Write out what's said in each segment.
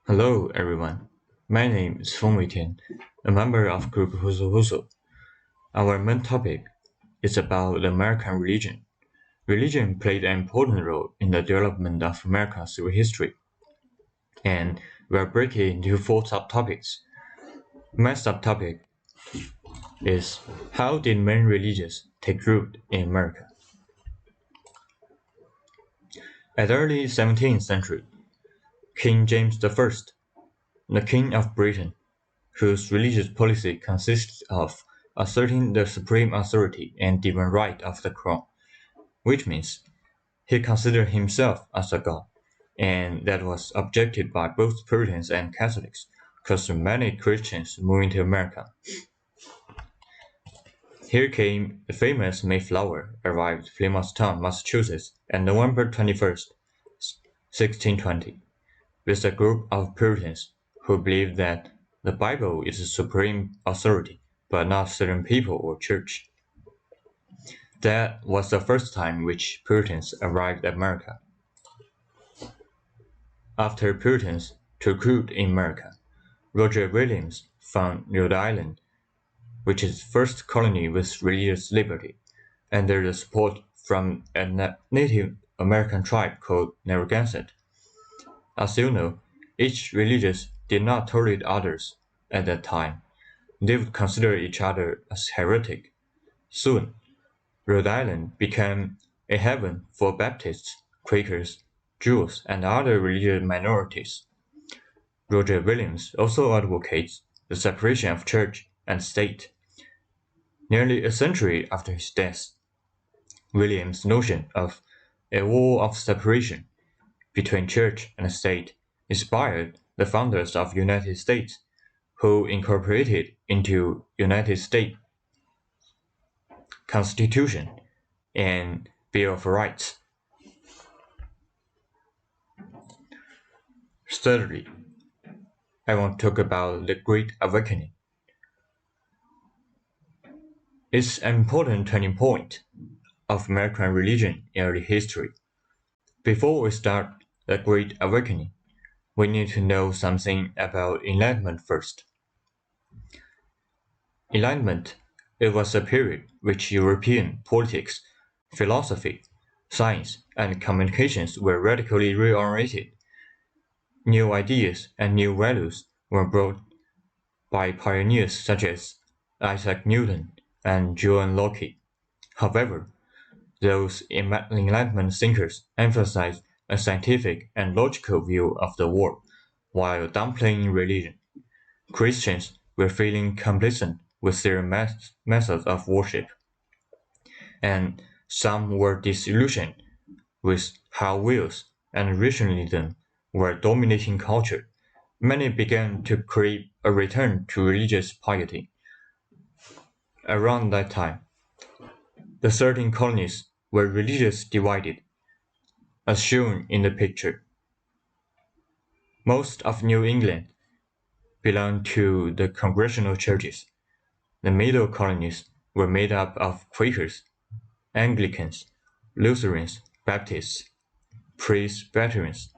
Hello, everyone. My name is Feng Weitian, a member of Group Husu Husu. Our main topic is about the American religion. Religion played an important role in the development of American civil history, and we are breaking into four subtopics. My subtopic is how did main religions take root in America? At the early 17th century, King James I, the King of Britain, whose religious policy consisted of asserting the supreme authority and divine right of the crown, which means he considered himself as a god, and that was objected by both Puritans and Catholics, caused many Christians moving to America. Here came the famous Mayflower, arrived Plymouth, Massachusetts, on November 21st, 1620, with a group of Puritans who believed that the Bible is the supreme authority, but not certain people or church. That was the first time which Puritans arrived at America. After Puritans took root in America, Roger Williams found Rhode Island, which is the first colony with religious liberty, under the support from a Native American tribe called Narragansett. As you know, each religion did not tolerate others at that time. They would consider each other as heretic. Soon, Rhode Island became a haven for Baptists, Quakers, Jews, and other religious minorities. Roger Williams also advocates the separation of church and state. Nearly a century after his death, Williams' notion of a wall of separation between church and state inspired the founders of the United States, who incorporated into United States Constitution and Bill of Rights. Thirdly, I want to talk about the Great Awakening. It's an important turning point of American religion in early history. Before we start the Great Awakening, we need to know something about Enlightenment first. Enlightenment, it was a period which European politics, philosophy, science, and communications were radically reoriented. New ideas and new values were brought by pioneers such as Isaac Newton and John Locke. However, those Enlightenment thinkers emphasized a scientific and logical view of the world while downplaying religion. Christians were feeling complacent with their methods of worship, and some were disillusioned with how wills and rationalism were dominating culture. Many began to crave a return to religious piety. Around that time, the 13 colonies were religiously divided, as shown in the picture. Most of New England belonged to the Congregational churches. The middle colonies were made up of Quakers, Anglicans, Lutherans, Baptists, Presbyterians,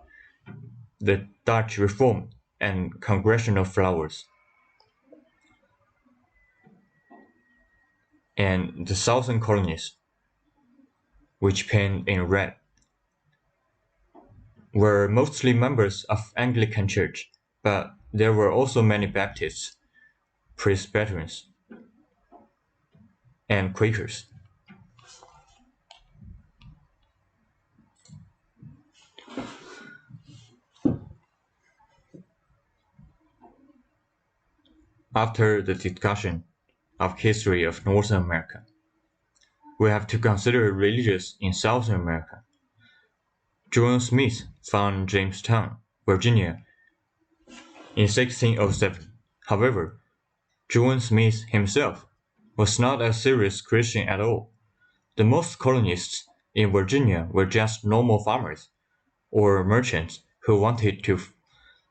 the Dutch Reformed, and Congregational Flowers. And the southern colonies, which painted in red, were mostly members of Anglican Church, but there were also many Baptists, Presbyterians, and Quakers. After the discussion of history of North America, we have to consider religions in South America. John Smith founded Jamestown, Virginia, in 1607. However, John Smith himself was not a serious Christian at all. The most colonists in Virginia were just normal farmers or merchants who wanted to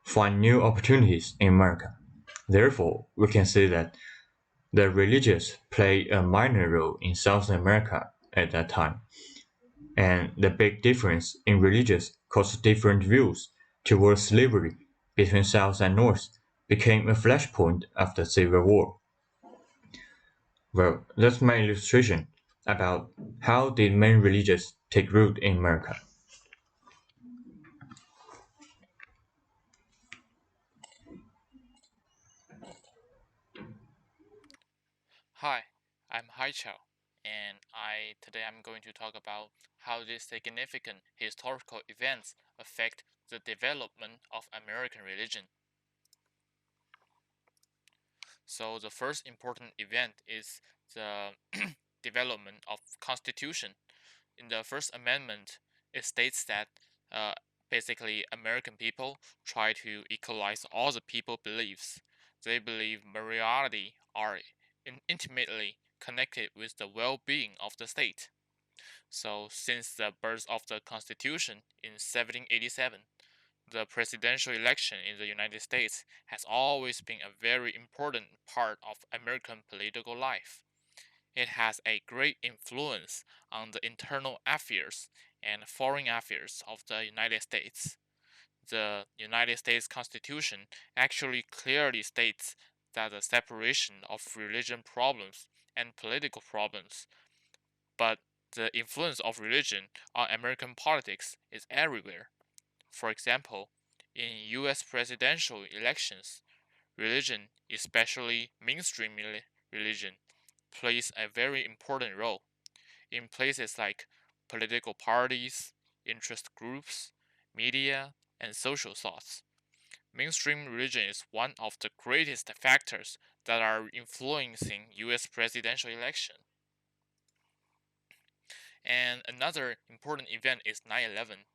find new opportunities in America. Therefore, we can say that the religions played a minor role in South America at that time, and the big difference in religions caused different views towards slavery between South and North became a flashpoint of the Civil War. Well, that's my illustration about how did main religions take root in America. Hi, I'm Haichao, and today I'm going to talk about how these significant historical events affect the development of American religion. So the first important event is the development of Constitution. In the First Amendment, it states that uh, basically American people try to equalize all the people beliefs. They believe morality are intimately connected with the well-being of the state. So since the birth of the Constitution in 1787, the presidential election in the United States has always been a very important part of American political life. It has a great influence on the internal affairs and foreign affairs of the United States. The United States Constitution actually clearly states that the separation of religion problems and political problems, but the influence of religion on American politics is everywhere. For example, in US presidential elections, religion, especially mainstream religion, plays a very important role in places like political parties, interest groups, media, and social thoughts. Mainstream religion is one of the greatest factors that are influencing US presidential election. And another important event is 9/11.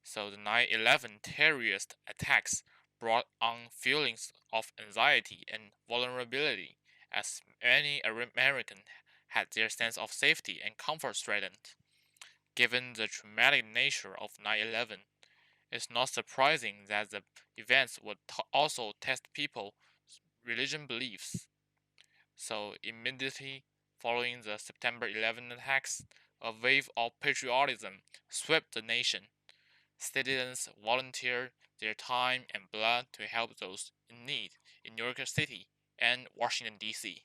So the 9/11 terrorist attacks brought on feelings of anxiety and vulnerability as many Americans had their sense of safety and comfort threatened. Given the traumatic nature of 9/11, it's not surprising that the events would also test people's religion beliefs. So immediately following the September 11 attacks, a wave of patriotism swept the nation. Citizens volunteered their time and blood to help those in need in New York City and Washington, D.C.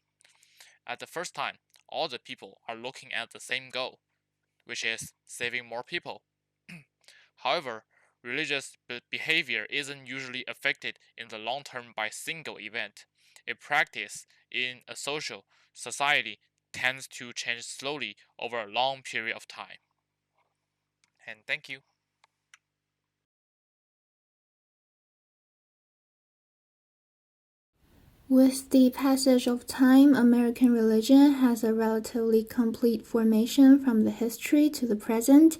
At the first time, all the people are looking at the same goal, which is saving more people. However, religious behavior isn't usually affected in the long term by a single event. A practice in a social society tends to change slowly over a long period of time. And thank you. With the passage of time, American religion has a relatively complete formation from the history to the present.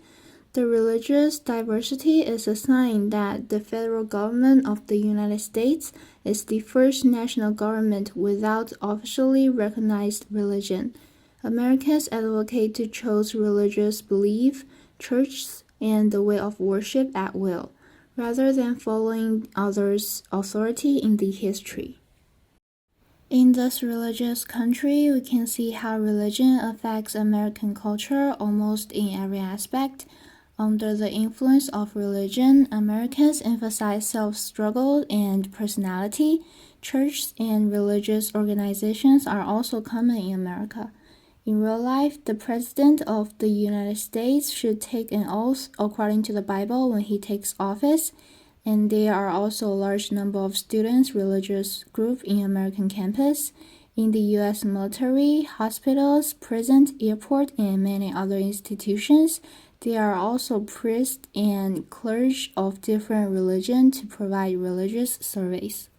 The religious diversity is a sign that the federal government of the United States is the first national government without officially recognized religion. Americans advocate to choose religious belief, churches, and the way of worship at will, rather than following others' authority in the history. In this religious country, we can see how religion affects American culture almost in every aspect. Under the influence of religion, Americans emphasize self-struggle and personality. Churches and religious organizations are also common in America. In real life, the President of the United States should take an oath according to the Bible when he takes office, and there are also a large number of students religious group in American campus. In the U.S. military, hospitals, prisons, airport, and many other institutions, there are also priests and clergy of different religion to provide religious service.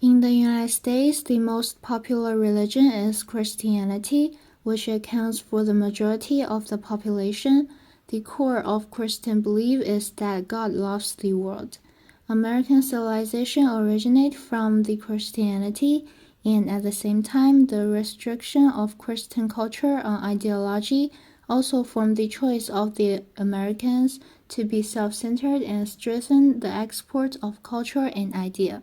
In the United States, the most popular religion is Christianity, which accounts for the majority of the population. The core of Christian belief is that God loves the world. American civilization originates from the Christianity, and at the same time, the restriction of Christian culture on ideology also formed the choice of the Americans to be self-centered and strengthen the export of culture and idea.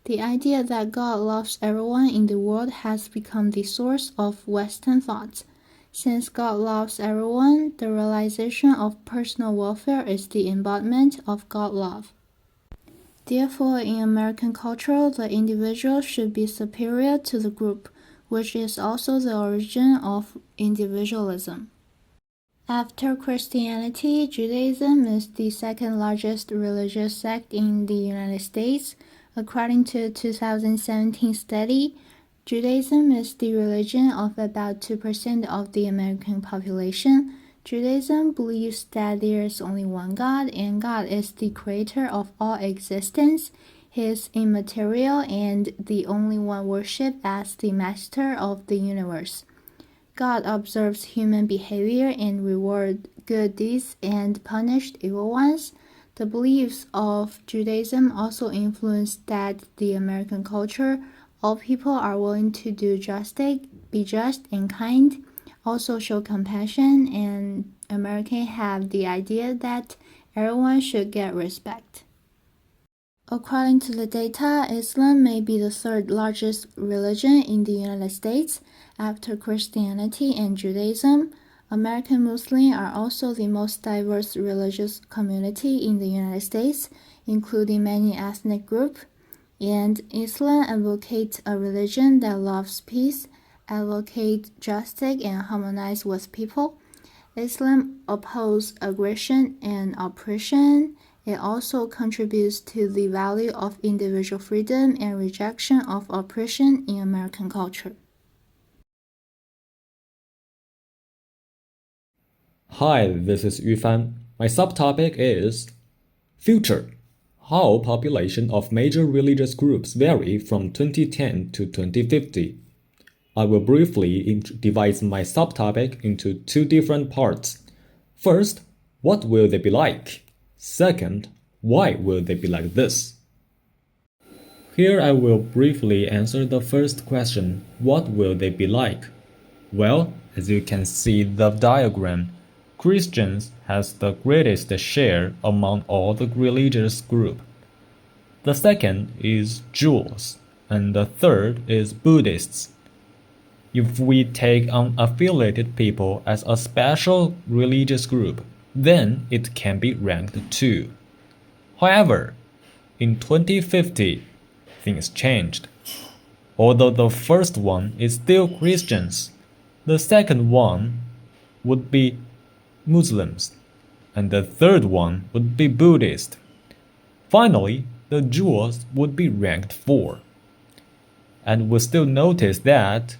The idea that God loves everyone in the world has become the source of Western thought. Since God loves everyone, the realization of personal welfare is the embodiment of God love. Therefore, in American culture, the individual should be superior to the group, which is also the origin of individualism. After Christianity, Judaism is the second largest religious sect in the United States. According to a 2017 study, Judaism is the religion of about 2% of the American population. Judaism believes that there is only one God, and God is the creator of all existence. He is immaterial and the only one worshipped as the master of the universe. God observes human behavior and rewards good deeds and punishes evil ones. The beliefs of Judaism also influence that the American culture. All people are willing to do justice, be just and kind, also show compassion, and Americans have the idea that everyone should get respect. According to the data, Islam may be the third largest religion in the United States after Christianity and Judaism. American Muslims are also the most diverse religious community in the United States, including many ethnic groups. And Islam advocates a religion that loves peace, advocates justice, and harmonizes with people. Islam opposes aggression and oppression. It also contributes to the value of individual freedom and rejection of oppression in American culture. Hi, this is Yufan. My subtopic is Future. How population of major religious groups vary from 2010 to 2050. I will briefly divide my subtopic into two different parts. First, what will they be like? Second, why will they be like this? Here I will briefly answer the first question, what will they be like? Well, as you can see the diagram, Christians has the greatest share among all the religious groups. The second is Jews, and the third is Buddhists. If we take unaffiliated people as a special religious group, then it can be ranked too. However, in 2050, things changed. Although the first one is still Christians, the second one would be Muslims, and the third one would be Buddhist. Finally, the Jews would be ranked 4. And we still notice that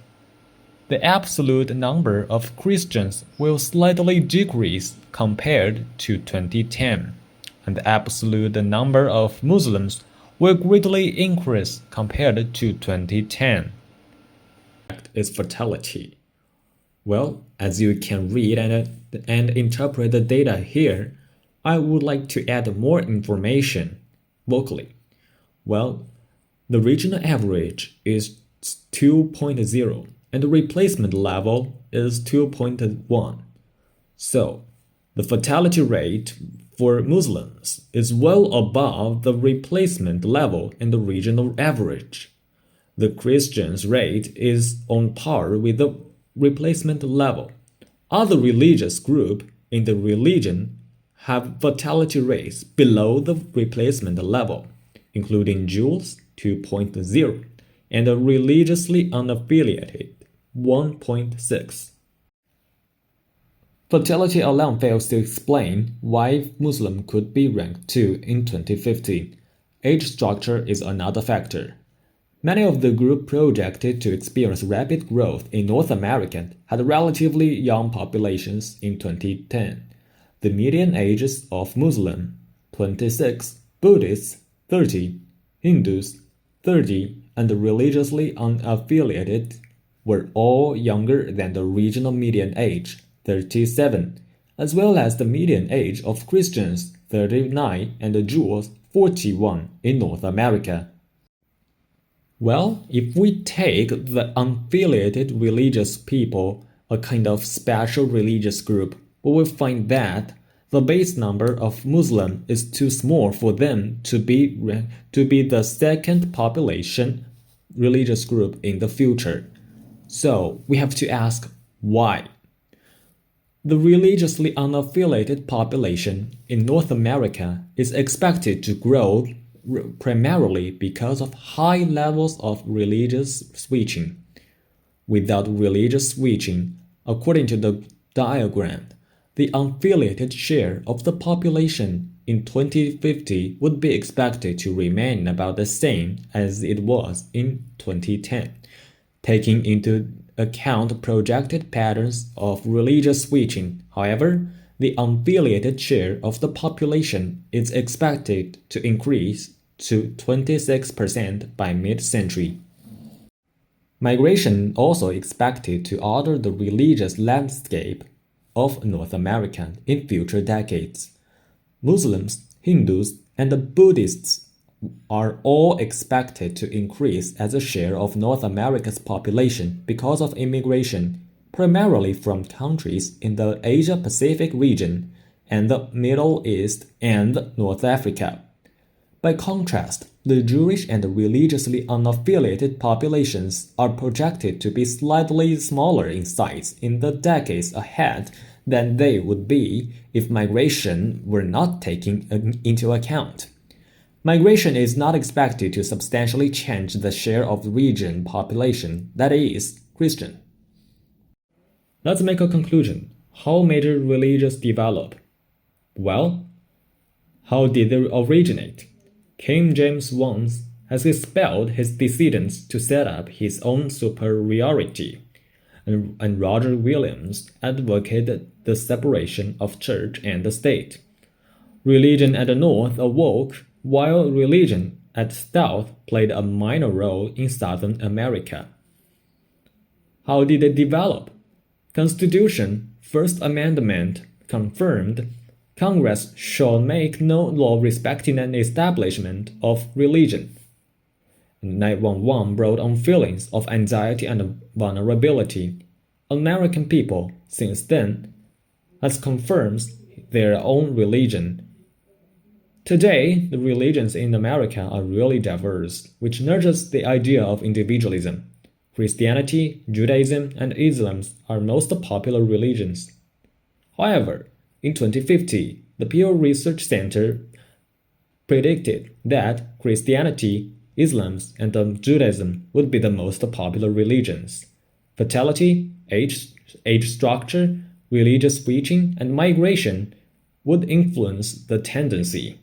the absolute number of Christians will slightly decrease compared to 2010, and the absolute number of Muslims will greatly increase compared to 2010. Is fertility. Well, as you can read and interpret the data here, I would like to add more information vocally. Well, the regional average is 2.0 and the replacement level is 2.1. So, the fertility rate for Muslims is well above the replacement level and the regional average. The Christians' rate is on par with the replacement level. Other religious groups in the religion have fertility rates below the replacement level, including Jews 2.0 and the religiously unaffiliated 1.6. Fertility alone fails to explain why Muslim could be ranked 2 in 2050. Age structure is another factor. Many of the groups projected to experience rapid growth in North America had relatively young populations in 2010. The median ages of Muslims 26, Buddhists 30, Hindus 30, and the religiously unaffiliated were all younger than the regional median age 37, as well as the median age of Christians 39 and the Jews 41 in North America. Well, if we take the unaffiliated religious people, a kind of special religious group, we will find that the base number of Muslims is too small for them to be the second population religious group in the future. So we have to ask why. The religiously unaffiliated population in North America is expected to grow primarily because of high levels of religious switching. Without religious switching, according to the diagram, the unaffiliated share of the population in 2050 would be expected to remain about the same as it was in 2010, taking into account projected patterns of religious switching. However, the unaffiliated share of the population is expected to increase to 26% by mid-century. Migration also expected to alter the religious landscape of North America in future decades. Muslims, Hindus, and Buddhists are all expected to increase as a share of North America's population because of immigration, primarily from countries in the Asia-Pacific region and the Middle East and North Africa. By contrast, the Jewish and religiously unaffiliated populations are projected to be slightly smaller in size in the decades ahead than they would be if migration were not taken into account. Migration is not expected to substantially change the share of the region population that is Christian. Let's make a conclusion. How major religions develop? Well, how did they originate? King James I has expelled his descendants to set up his own superiority, and Roger Williams advocated the separation of church and state. Religion at the north awoke, while religion at the south played a minor role in Southern America. How did they develop? Constitution, First Amendment, confirmed Congress shall make no law respecting an establishment of religion. 911 brought on feelings of anxiety and vulnerability. American people, since then, has confirmed their own religion. Today, the religions in America are really diverse, which nurtures the idea of individualism. Christianity, Judaism, and Islam are most popular religions. However, in 2050, the Pew Research Center predicted that Christianity, Islam, and Judaism would be the most popular religions. Fertility, age structure, religious switching, and migration would influence the tendency.